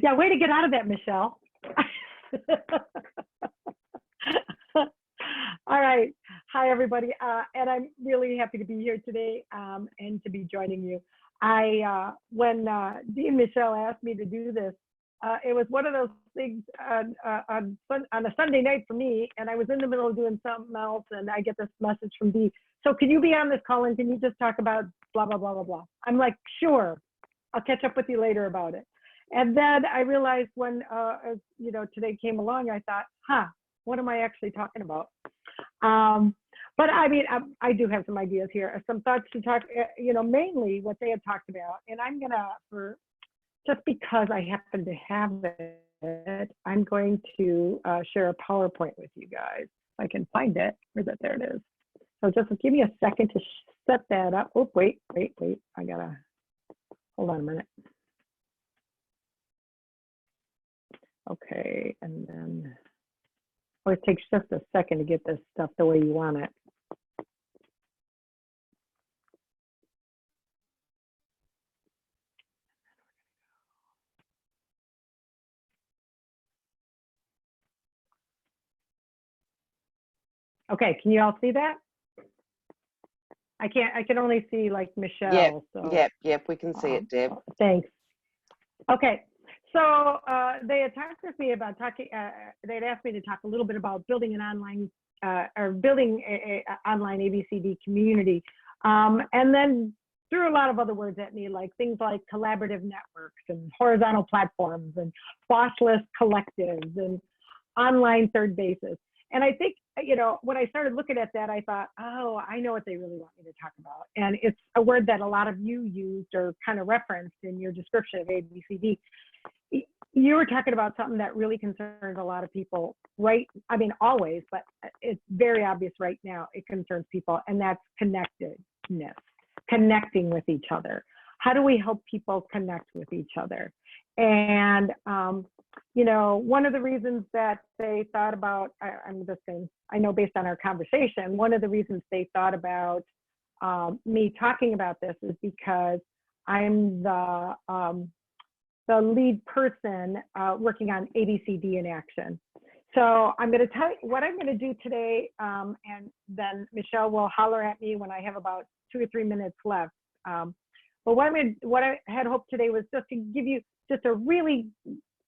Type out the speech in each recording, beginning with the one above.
Yeah, way to get out of that, Michelle. All right. Hi, everybody. And I'm really happy to be here today and to be joining you. When Dee and Michelle asked me to do this, it was one of those things on a Sunday night for me, and I was in the middle of doing something else, and I get this message from Dee. So can you be on this call, and can you just talk about blah, blah, blah, blah, blah? I'm like, sure. I'll catch up with you later about it. And then I realized when, today came along, I thought, what am I actually talking about? But I mean, I do have some ideas here, some thoughts to talk, mainly what they had talked about. And I'm gonna, just because I happen to have it, I'm going to share a PowerPoint with you guys. If I can find it. Where's it? There it is. So just give me a second to set that up. Oh, wait. I gotta, hold on a minute. Okay, and then, it takes just a second to get this stuff the way you want it. Okay, can you all see that? I can only see like Michelle. Yep, we can see it, Deb. Thanks. Okay, so they had talked with me about talking, they had asked me to talk a little bit about building an online, building a online ABCD community. And then threw a lot of other words at me, like things like collaborative networks and horizontal platforms and bossless collectives and online third bases. And I think, when I started looking at that, I thought, oh, I know what they really want me to talk about. And it's a word that a lot of you used or kind of referenced in your description of ABCD. You were talking about something that really concerns a lot of people, right? I mean, always, but it's very obvious right now. It concerns people, and that's connectedness, connecting with each other. How do we help people connect with each other? And, one of the reasons that they thought about, I know based on our conversation, one of the reasons they thought about me talking about this is because I'm the lead person working on ABCD in action. So I'm going to tell you what I'm going to do today, and then Michelle will holler at me when I have about 2 or 3 minutes left. But what I had hoped today was just to give you just a really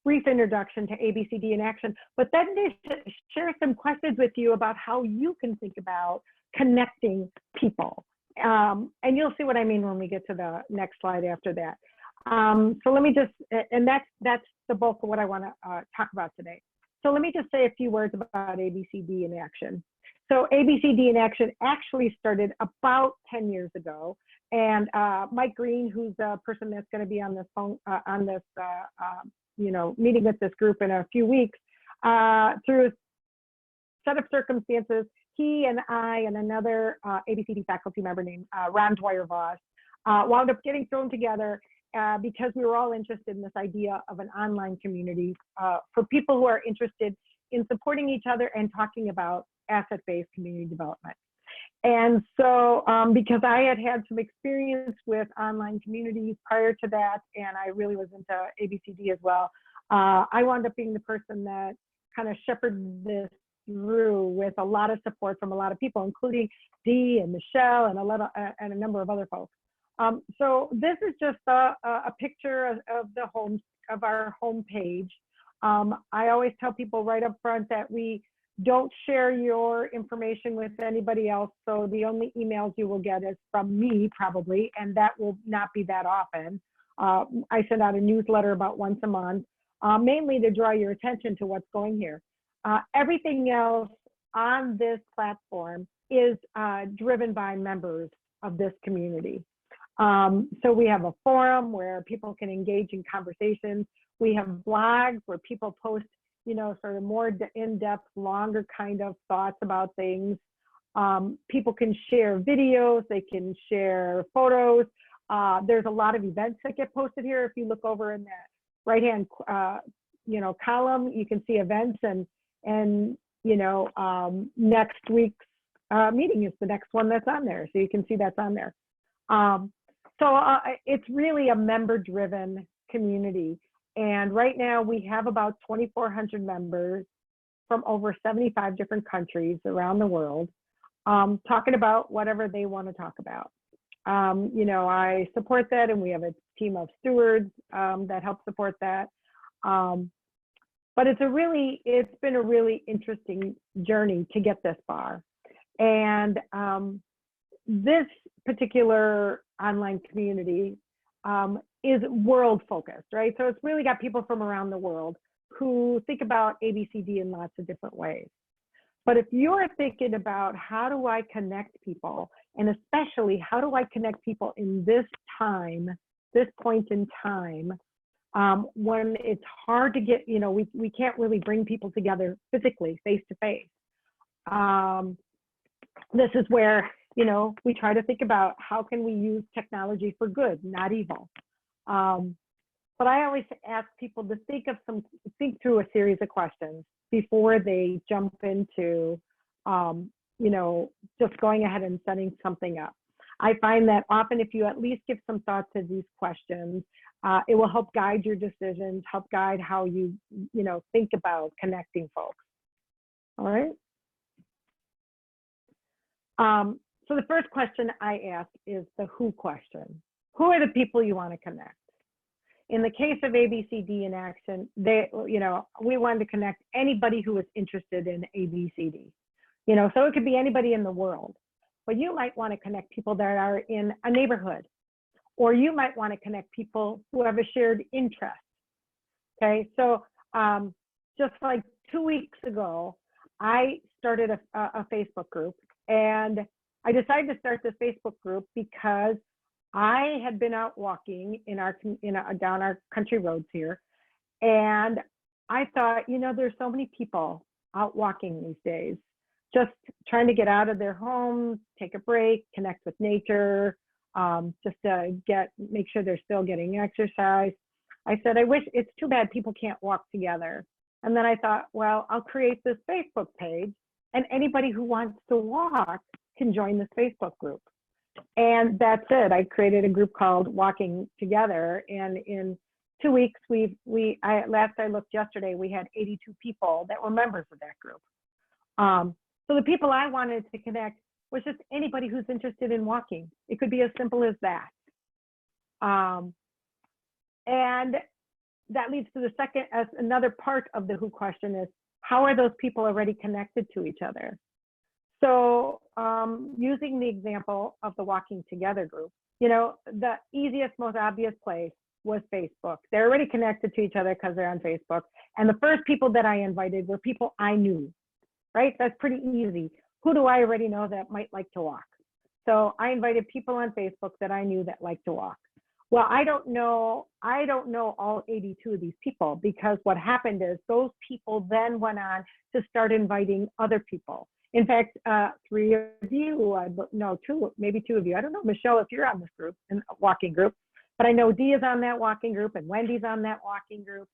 brief introduction to ABCD in action, but then to share some questions with you about how you can think about connecting people. And you'll see what I mean when we get to the next slide after that. So let me just, and that's the bulk of what I want to talk about today. So let me just say a few words about ABCD in action. So ABCD in action actually started about 10 years ago. And Mike Green, who's the person that's going to be on this phone, meeting with this group in a few weeks, through a set of circumstances, he and I and another ABCD faculty member named Ron Dwyer-Voss wound up getting thrown together because we were all interested in this idea of an online community for people who are interested in supporting each other and talking about asset-based community development. And so because I had some experience with online communities prior to that, and I really was into ABCD as well, I wound up being the person that kind of shepherded this through with a lot of support from a lot of people, including Dee and Michelle and a number of other folks. So this is just a picture of our homepage. I always tell people right up front that we don't share your information with anybody else. So the only emails you will get is from me probably, and that will not be that often. I send out a newsletter about once a month, mainly to draw your attention to what's going here. Everything else on this platform is driven by members of this community. So we have a forum where people can engage in conversations. We have blogs where people post, sort of more in-depth, longer kind of thoughts about things. People can share videos, they can share photos. There's a lot of events that get posted here. If you look over in that right-hand, column, you can see events and next week's meeting is the next one that's on there. So you can see that's on there. So it's really a member-driven community. And right now we have about 2,400 members from over 75 different countries around the world, talking about whatever they want to talk about. You know, I support that, and we have a team of stewards that help support that. But it's been a really interesting journey to get this far. And this particular online community is world focused, right? So it's really got people from around the world who think about ABCD in lots of different ways. But if you're thinking about how do I connect people, and especially how do I connect people in this time, this point in time, when it's hard to get, you know, we can't really bring people together physically, face to face. This is where, you know, we try to think about how can we use technology for good, not evil. But I always ask people to think through a series of questions before they jump into, you know, just going ahead and setting something up. I find that often if you at least give some thought to these questions, it will help guide your decisions, help guide how you know, think about connecting folks. All right. So the first question I ask is the who question. Who are the people you want to connect? In the case of ABCD in Action, you know, we wanted to connect anybody who was interested in ABCD. You know, so it could be anybody in the world, but you might want to connect people that are in a neighborhood, or you might want to connect people who have a shared interest. Okay, so just like 2 weeks ago, I started a Facebook group, and I decided to start this Facebook group because I had been out walking down our country roads here, and I thought, you know, there's so many people out walking these days, just trying to get out of their homes, take a break, connect with nature, just to make sure they're still getting exercise. I said, it's too bad people can't walk together. And then I thought, well, I'll create this Facebook page, and anybody who wants to walk can join this Facebook group. And that's it. I created a group called Walking Together, and in 2 weeks, last I looked yesterday, we had 82 people that were members of that group. So the people I wanted to connect was just anybody who's interested in walking. It could be as simple as that. And that leads to the second, as another part of the who question is, how are those people already connected to each other? So using the example of the Walking Together group, you know, the easiest, most obvious place was Facebook. They're already connected to each other because they're on Facebook. And the first people that I invited were people I knew, right? That's pretty easy. Who do I already know that might like to walk? So I invited people on Facebook that I knew that liked to walk. Well, I don't know all 82 of these people, because what happened is those people then went on to start inviting other people. In fact, 3 of you, no, 2, maybe 2 of you. I don't know, Michelle, if you're on this group, in a walking group, but I know Dee is on that walking group, and Wendy's on that walking group.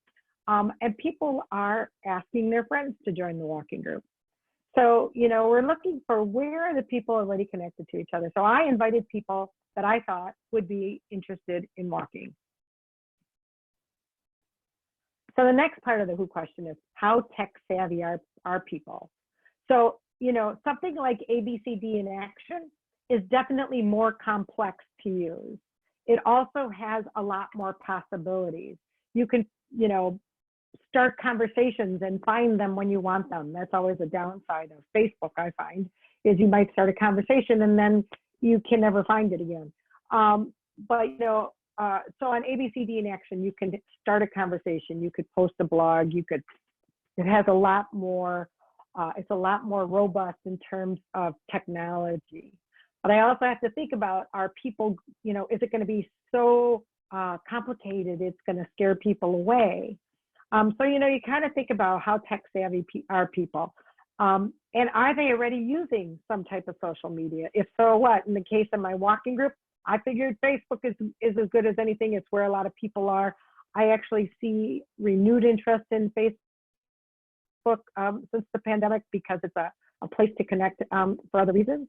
And people are asking their friends to join the walking group. So, you know, we're looking for where are the people already connected to each other. So I invited people that I thought would be interested in walking. So the next part of the who question is, how tech savvy are people? So, you know, something like ABCD in Action is definitely more complex to use. It also has a lot more possibilities. You can, you know, start conversations and find them when you want them. That's always a downside of Facebook, I find, is you might start a conversation and then you can never find it again. But, you know, so on ABCD in Action, you can start a conversation, you could post a blog, it has a lot more, it's a lot more robust in terms of technology. But I also have to think about, are people, you know, is it going to be so complicated it's going to scare people away? So, you know, you kind of think about how tech savvy are people. And are they already using some type of social media? If so, what? In the case of my walking group, I figured Facebook is as good as anything. It's where a lot of people are. I actually see renewed interest in Facebook since the pandemic, because it's a place to connect for other reasons.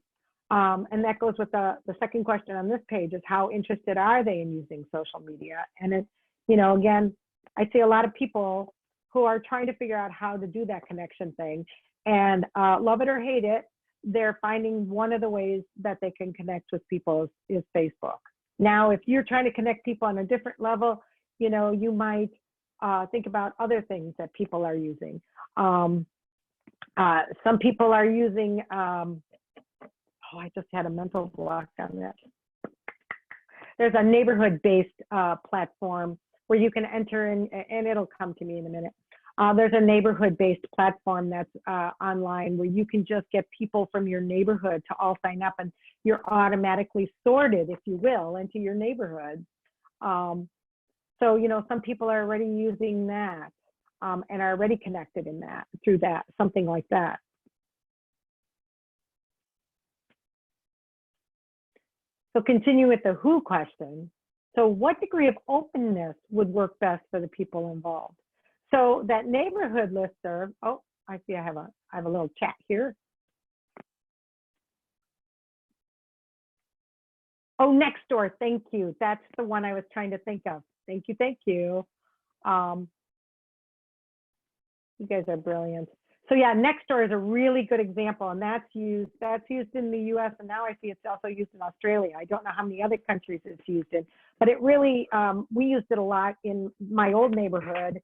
And that goes with the second question on this page, is how interested are they in using social media? And it, you know, again, I see a lot of people who are trying to figure out how to do that connection thing, and love it or hate it, they're finding one of the ways that they can connect with people is Facebook. Now, if you're trying to connect people on a different level, you might think about other things that people are using. Some people are using, I just had a mental block on that. There's a neighborhood-based platform where you can enter in, and it'll come to me in a minute. There's a neighborhood-based platform that's online where you can just get people from your neighborhood to all sign up, and you're automatically sorted, if you will, into your neighborhood. So, some people are already using that and are already connected in that through that, something like that. So continue with the who question. So what degree of openness would work best for the people involved? So that neighborhood listserv, oh, I see I have a little chat here. Oh, Nextdoor, thank you. That's the one I was trying to think of. Thank you, thank you. You guys are brilliant. So yeah, Nextdoor is a really good example, and that's used in the US, and now I see it's also used in Australia. I don't know how many other countries it's used in, but it really, we used it a lot in my old neighborhood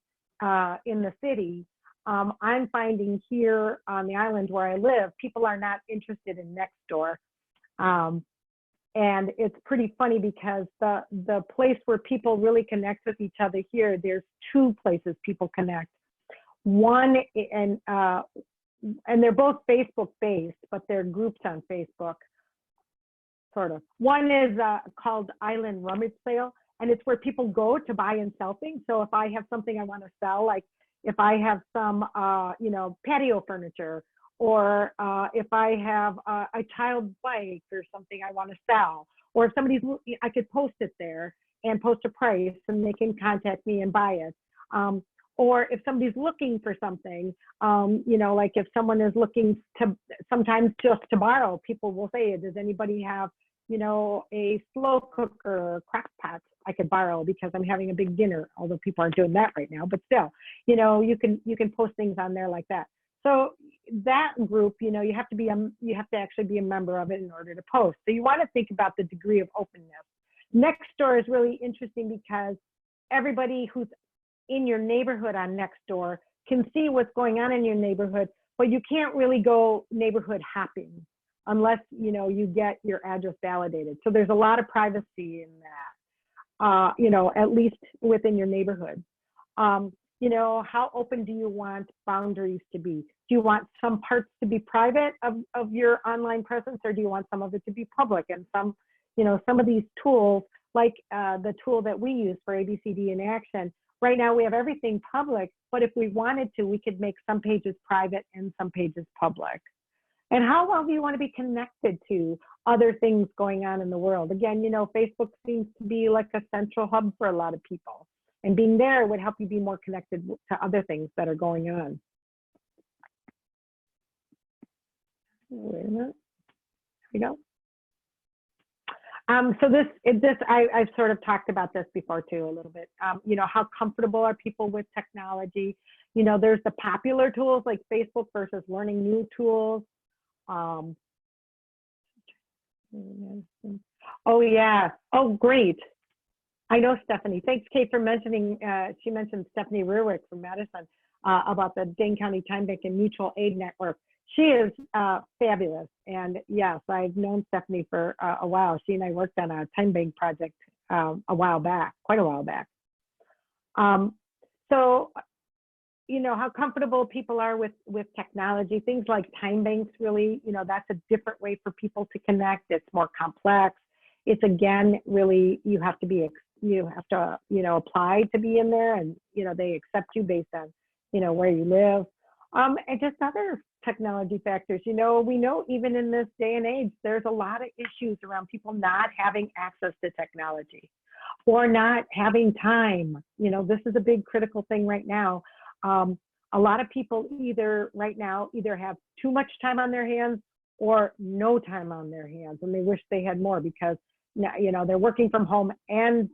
in the city. I'm finding here on the island where I live, people are not interested in Nextdoor. And it's pretty funny because the place where people really connect with each other here, there's two places people connect. One, and they're both Facebook based, but they're groups on Facebook, sort of. One is called Island Rummage Sale, and it's where people go to buy and sell things. So if I have something I want to sell, like if I have some, patio furniture, or if I have a child bike or something I want to sell, or if somebody's, I could post it there and post a price, and they can contact me and buy it. Or if somebody's looking for something, like if someone is looking to, sometimes just to borrow, people will say, does anybody have, a slow cooker or crock pot I could borrow because I'm having a big dinner, although people aren't doing that right now, but still, you can post things on there like that. So that group, you have to actually be a member of it in order to post. So you want to think about the degree of openness. Nextdoor is really interesting because everybody who's in your neighborhood on Nextdoor can see what's going on in your neighborhood, but you can't really go neighborhood hopping unless you get your address validated. So there's a lot of privacy in that, at least within your neighborhood. How open do you want boundaries to be? Do you want some parts to be private of your online presence, or do you want some of it to be public? And some of these tools, like the tool that we use for ABCD in Action, right now we have everything public, but if we wanted to, we could make some pages private and some pages public. And how well do you want to be connected to other things going on in the world? Again, Facebook seems to be like a central hub for a lot of people. And being there would help you be more connected to other things that are going on. Wait a minute. Here we go. So I've sort of talked about this before too, a little bit. How comfortable are people with technology? There's the popular tools like Facebook versus learning new tools. Oh yeah. Oh, great. I know Stephanie. Thanks, Kate, for mentioning. She mentioned Stephanie Rearwick from Madison about the Dane County Time Bank and Mutual Aid Network. She is fabulous. And yes, I've known Stephanie for a while. She and I worked on a time bank project quite a while back. So, how comfortable people are with technology. Things like time banks really, that's a different way for people to connect. It's more complex. It's, again, really, you have to apply to be in there, and, they accept you based on, where you live. And just other technology factors. We know even in this day and age, there's a lot of issues around people not having access to technology or not having time. This is a big critical thing right now. A lot of people right now have too much time on their hands or no time on their hands, and they wish they had more because now, they're working from home and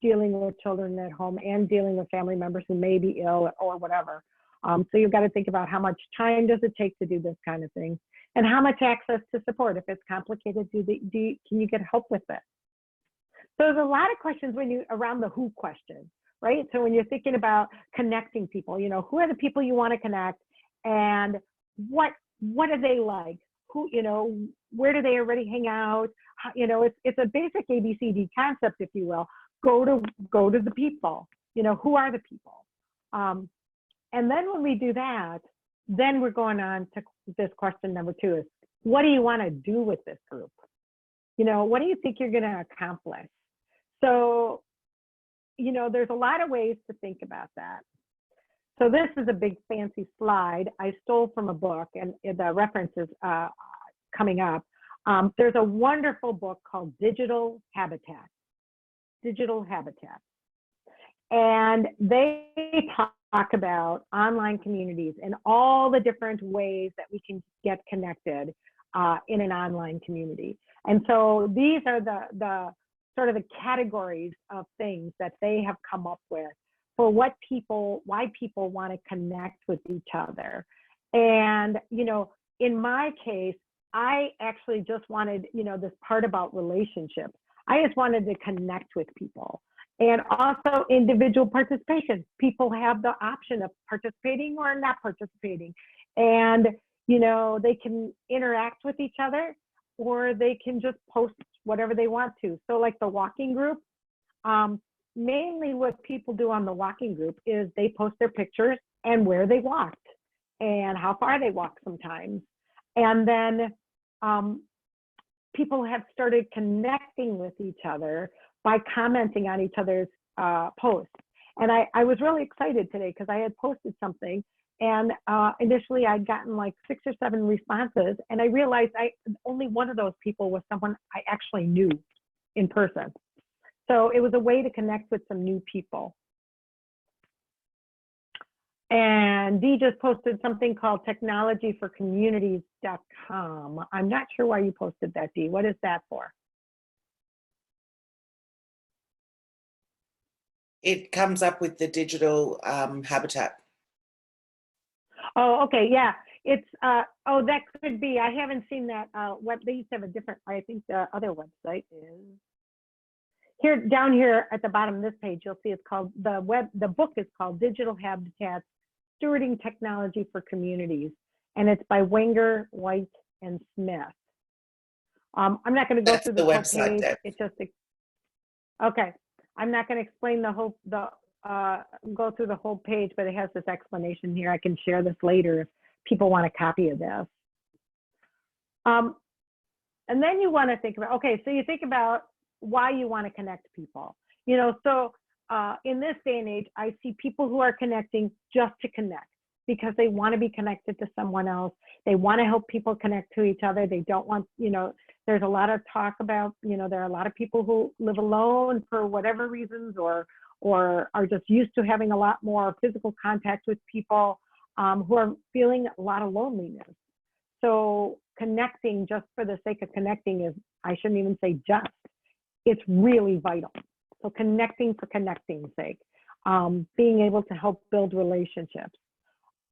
dealing with children at home and dealing with family members who may be ill or whatever. So you've got to think about how much time does it take to do this kind of thing, and how much access to support. If it's complicated, can you get help with it? So there's a lot of questions around the who question, right? So when you're thinking about connecting people, who are the people you want to connect, and what are they like? Who, where do they already hang out? It's a basic ABCD concept, if you will. Go to the people. Who are the people? And then when we do that, then we're going on to this question number 2 is, what do you want to do with this group? What do you think you're going to accomplish? So, there's a lot of ways to think about that. So this is a big fancy slide I stole from a book, and the reference is coming up. There's a wonderful book called Digital Habitat. Digital Habitat. And they talk about online communities and all the different ways that we can get connected in an online community. And so these are the sort of the categories of things that they have come up with for why people want to connect with each other. And, in my case, I actually just wanted, this part about relationships. I just wanted to connect with people. And also individual participation. People have the option of participating or not participating. And, they can interact with each other, or they can just post whatever they want to. So like the walking group, mainly what people do on the walking group is they post their pictures and where they walked and how far they walked sometimes. And then people have started connecting with each other by commenting on each other's posts. And I was really excited today because I had posted something, and initially I'd gotten like 6 or 7 responses, and I realized only one of those people was someone I actually knew in person. So it was a way to connect with some new people. And Dee just posted something called technologyforcommunities.com. I'm not sure why you posted that, Dee. What is that for? It comes up with the digital habitat. Oh, okay, yeah. It's, that could be. I haven't seen that they used to have a different, I think the other website is. Down here at the bottom of this page, you'll see it's called, the book is called Digital Habitats, Stewarding Technology for Communities. And it's by Wenger, White, and Smith. I'm not going to go through the whole page. It's just, okay. I'm not going to explain go through the whole page, but it has this explanation here. I can share this later if people want a copy of this. And then you want to think about, okay, so you think about why you want to connect people. So in this day and age, I see people who are connecting just to connect because they want to be connected to someone else. They want to help people connect to each other. They don't want, there's a lot of talk about, there are a lot of people who live alone for whatever reasons, or are just used to having a lot more physical contact with people, who are feeling a lot of loneliness. So connecting just for the sake of connecting is, I shouldn't even say just, it's really vital. So connecting for connecting's sake, being able to help build relationships.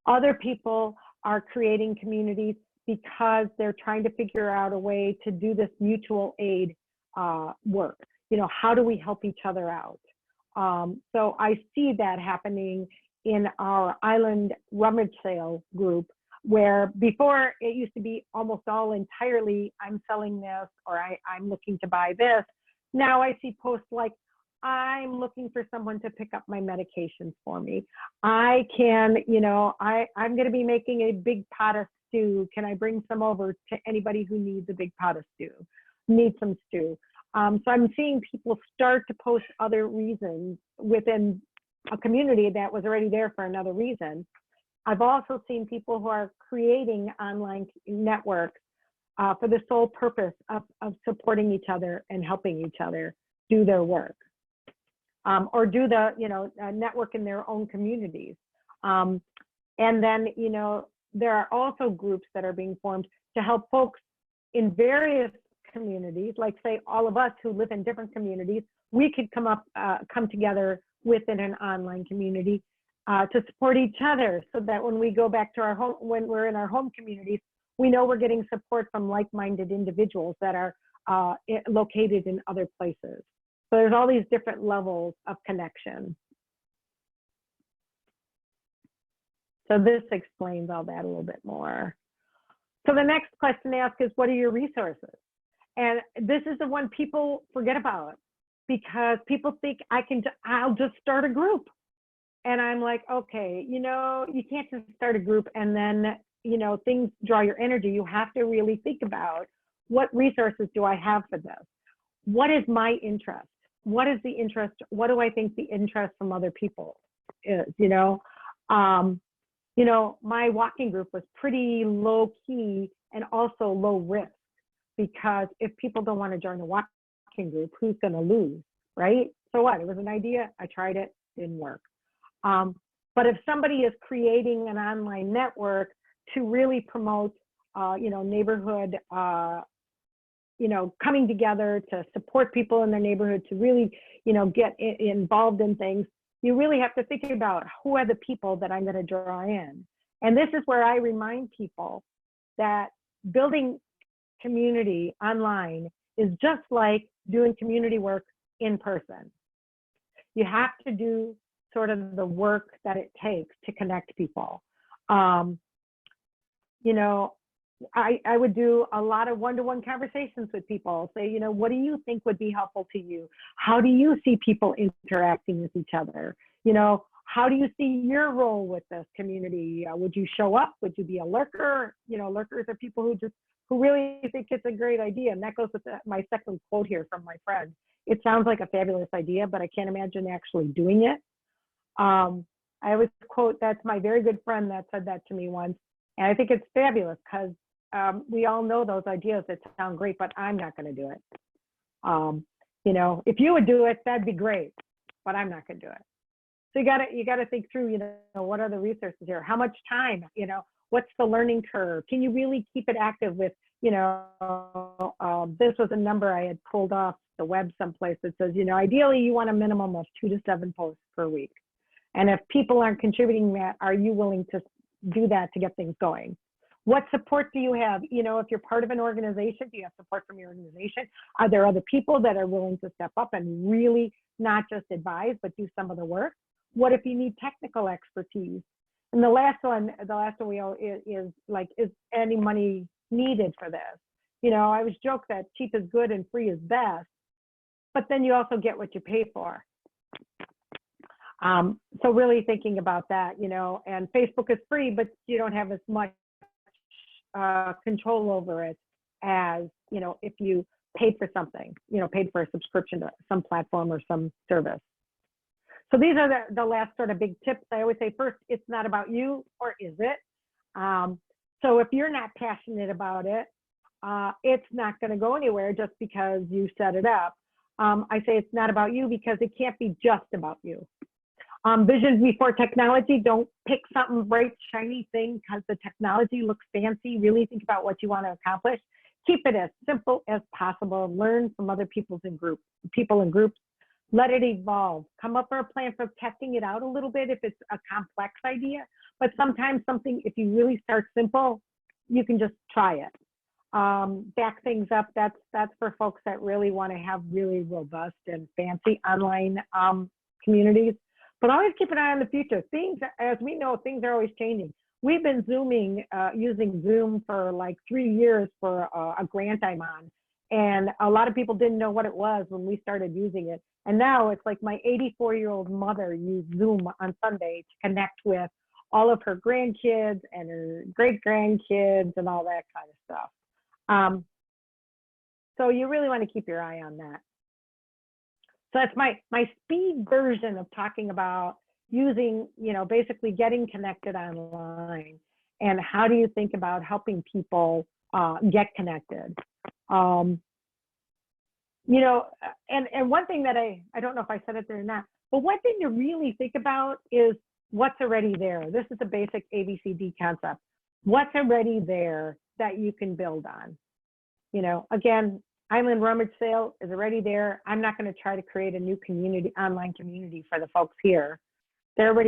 Other people are creating communities because they're trying to figure out a way to do this mutual aid work. How do we help each other out? So I see that happening in our island rummage sale group, where before it used to be almost all entirely, I'm selling this, or I'm looking to buy this. Now I see posts like, I'm looking for someone to pick up my medications for me. I can, I'm going to be making a big pot of stew. Can I bring some over to anybody who needs a big pot of stew, needs some stew? So I'm seeing people start to post other reasons within a community that was already there for another reason. I've also seen people who are creating online networks for the sole purpose of supporting each other and helping each other do their work, or do the network in their own communities. And then there are also groups that are being formed to help folks in various communities, like say all of us who live in different communities, we could come together within an online community to support each other, so that when we go back to our home, when we're in our home communities, we know we're getting support from like-minded individuals that are located in other places. So there's all these different levels of connection. So this explains all that a little bit more. So the next question to ask is, what are your resources? And this is the one people forget about, because people think I'll just start a group. And I'm like, okay, you can't just start a group and then, things draw your energy. You have to really think about, what resources do I have for this? What is my interest? What is the interest? What do I think the interest from other people is? My walking group was pretty low key and also low risk, because if people don't want to join a walking group, who's going to lose, right? So what? It was an idea. I tried it, didn't work. But if somebody is creating an online network to really promote, neighborhood, coming together to support people in their neighborhood, to really, get involved in things, you really have to think about, who are the people that I'm going to draw in. And this is where I remind people that building community online is just like doing community work in person. You have to do sort of the work that it takes to connect people. I would do a lot of one-to-one conversations with people. Say, what do you think would be helpful to you? How do you see people interacting with each other? How do you see your role with this community? Would you show up? Would you be a lurker? Lurkers are people who really think it's a great idea. And that goes with my second quote here from my friend. It sounds like a fabulous idea, but I can't imagine actually doing it. I always quote, that's my very good friend that said that to me once. And I think it's fabulous, because we all know those ideas that sound great, but I'm not going to do it. If you would do it, that'd be great, but I'm not going to do it. So you gotta think through, what are the resources here? How much time? What's the learning curve? Can you really keep it active with, this was a number I had pulled off the web someplace that says, ideally you want a minimum of 2 to 7 posts per week. And if people aren't contributing that, are you willing to do that to get things going? What support do you have? If you're part of an organization, do you have support from your organization? Are there other people that are willing to step up and really not just advise, but do some of the work? What if you need technical expertise? And the last one is any money needed for this? I always joke that cheap is good and free is best, but then you also get what you pay for. So really thinking about that, and Facebook is free, but you don't have as much control over it as, if you paid for something, paid for a subscription to some platform or some service. So these are the last sort of big tips. I always say, first, it's not about you, or is it? So if you're not passionate about it, it's not going to go anywhere just because you set it up. I say it's not about you because it can't be just about you. Vision before technology. Don't pick something bright, shiny thing because the technology looks fancy. Really think about what you want to accomplish. Keep it as simple as possible. Learn from other people in groups. Let it evolve. Come up with a plan for testing it out a little bit if it's a complex idea. But sometimes something, if you really start simple, you can just try it. Back things up. That's for folks that really want to have really robust and fancy online communities. But always keep an eye on the future. Things, as we know, things are always changing. We've been using Zoom for like 3 years for a grant I'm on. And a lot of people didn't know what it was when we started using it. And now it's like my 84-year-old mother used Zoom on Sunday to connect with all of her grandkids and her great-grandkids and all that kind of stuff. So you really want to keep your eye on that. So that's my speed version of talking about using, basically getting connected online, and how do you think about helping people get connected. And one thing that I don't know if I said it there or not, but one thing to really think about is what's already there. This is the basic ABCD concept. What's already there that you can build on? Again, Island Rummage Sale is already there. I'm not going to try to create a new community, online community for the folks here. They're already